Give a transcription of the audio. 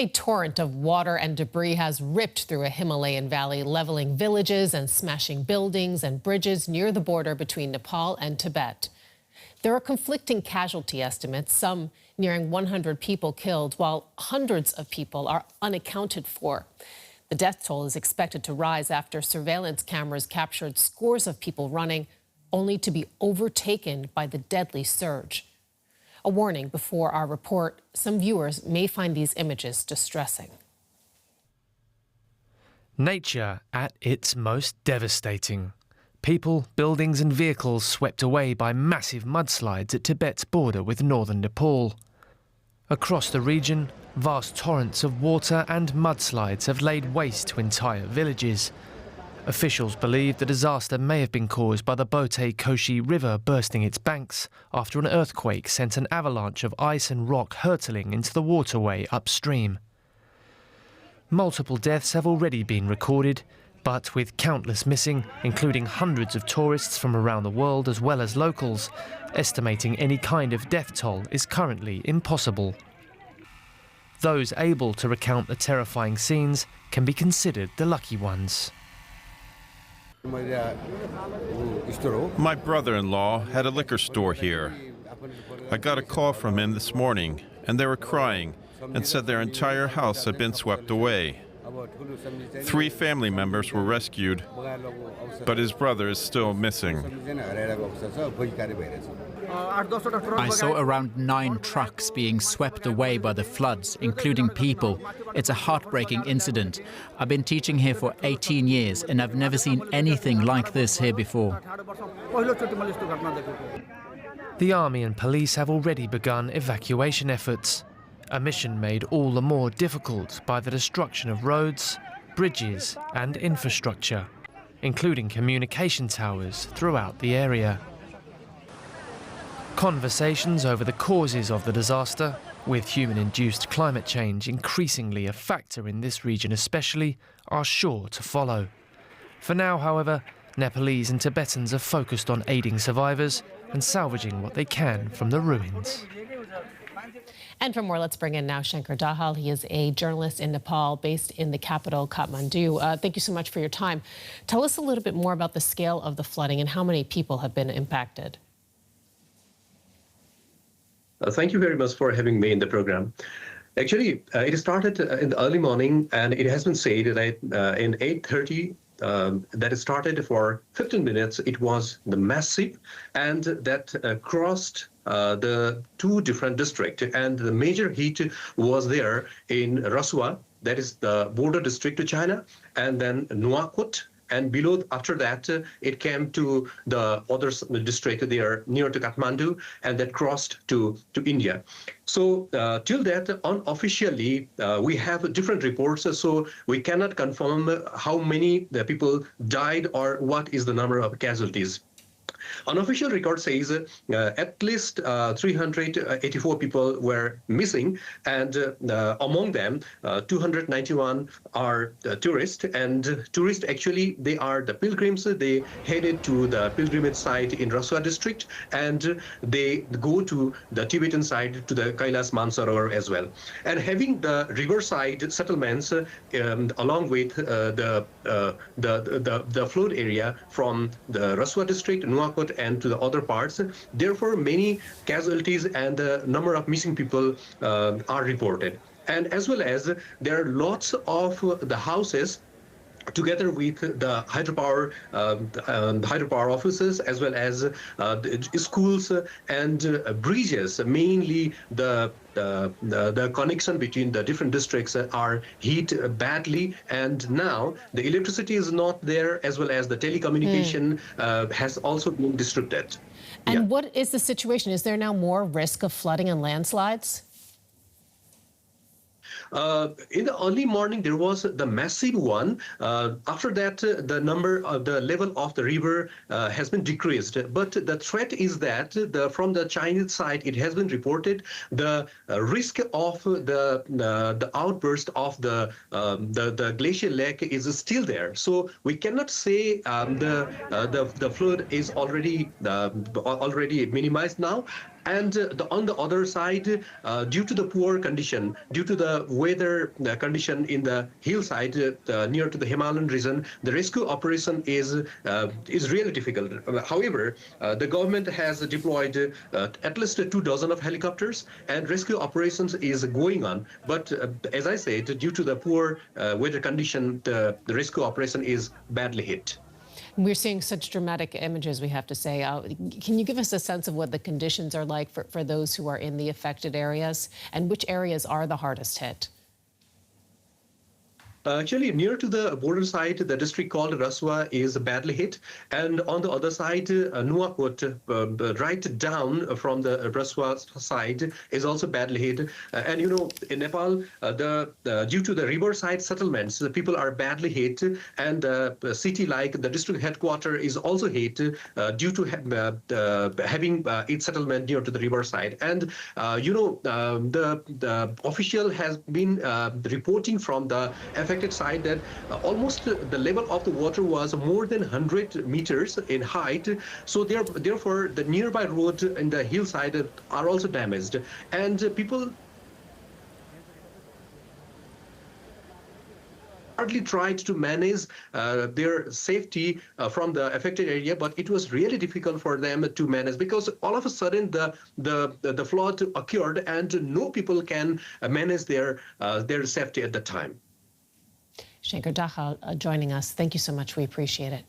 A torrent of water and debris has ripped through a Himalayan valley, leveling villages and smashing buildings and bridges near the border between Nepal and Tibet. There are conflicting casualty estimates, some nearing 100 people killed, while hundreds of people are unaccounted for. The death toll is expected to rise after surveillance cameras captured scores of people running, only to be overtaken by the deadly surge. A warning before our report, some viewers may find these images distressing. Nature at its most devastating. People, buildings and vehicles swept away by massive mudslides at Tibet's border with northern Nepal. Across the region, vast torrents of water and mudslides have laid waste to entire villages. Officials believe the disaster may have been caused by the Bote-Koshi River bursting its banks after an earthquake sent an avalanche of ice and rock hurtling into the waterway upstream. Multiple deaths have already been recorded, but with countless missing, including hundreds of tourists from around the world as well as locals, estimating any kind of death toll is currently impossible. Those able to recount the terrifying scenes can be considered the lucky ones. My brother-in-law had a liquor store here. I got a call from him this morning, and they were crying and said their entire house had been swept away. 3 family members were rescued, but his brother is still missing. I saw around 9 trucks being swept away by the floods, including people. It's a heartbreaking incident. I've been teaching here for 18 years and I've never seen anything like this here before. The army and police have already begun evacuation efforts, a mission made all the more difficult by the destruction of roads, bridges and infrastructure, including communication towers throughout the area. Conversations over the causes of the disaster, with human-induced climate change increasingly a factor in this region especially, are sure to follow. For now, however, Nepalese and Tibetans are focused on aiding survivors and salvaging what they can from the ruins. And for more, let's bring in now Shanker Dahal. He is a journalist in Nepal based in the capital, Kathmandu. Thank you so much for your time. Tell us a little bit more about the scale of the flooding and how many people have been impacted. Thank you very much for having me in the program. Actually, it started in the early morning, and it has been said that in 8:30, that it started for 15 minutes. It was the massive, and that crossed the 2 different districts. And the major heat was there in Rasua, that is the border district to China, and then Nuakot. And below, after that, it came to the other district there near to Kathmandu, and that crossed to India. So till that, unofficially, we have different reports, so we cannot confirm how many people died or what is the number of casualties. Unofficial record says at least 384 people were missing, and among them 291 are tourists. And tourists, actually, they are the pilgrims. They headed to the pilgrimage site in Rasua district, and they go to the Tibetan side, to the Kailas Mansarovar as well. And having the riverside settlements along with the flood area from the Rasua district, Nuakot, and to the other parts. Therefore, many casualties and the number of missing people are reported. And as well as there are lots of the houses together with the hydropower offices, as well as the schools and bridges, mainly the connection between the different districts are hit badly, and now the electricity is not there, as well as the telecommunication has also been disrupted. And what is the situation? Is there now more risk of flooding and landslides? In the early morning, there was the massive one. After that, the level of the river has been decreased. But the threat is that from the Chinese side, it has been reported the risk of the outburst of the glacial lake is still there. So we cannot say the flood is already minimized now. And on the other side, due to the poor condition, due to the weather condition in the hillside near to the Himalayan region, the rescue operation is really difficult. However, the government has deployed at least 24 of helicopters, and rescue operations is going on. But as I said, due to the poor weather condition, the rescue operation is badly hit. We're seeing such dramatic images, we have to say. Can you give us a sense of what the conditions are like for those who are in the affected areas, and which areas are the hardest hit? Actually, near to the border side, the district called Raswa is badly hit. And on the other side, Nuwakot, right down from the Raswa side, is also badly hit. And, you know, in Nepal, due to the riverside settlements, the people are badly hit. And a city like the district headquarters is also hit due to having its settlement near to the riverside. And, you know, the official has been reporting from the affected side that almost the level of the water was more than 100 meters in height. So therefore, the nearby road and the hillside are also damaged. And people hardly tried to manage their safety from the affected area, but it was really difficult for them to manage because all of a sudden the flood occurred and no people can manage their safety at the time. Shanker Dahal joining us. Thank you so much. We appreciate it.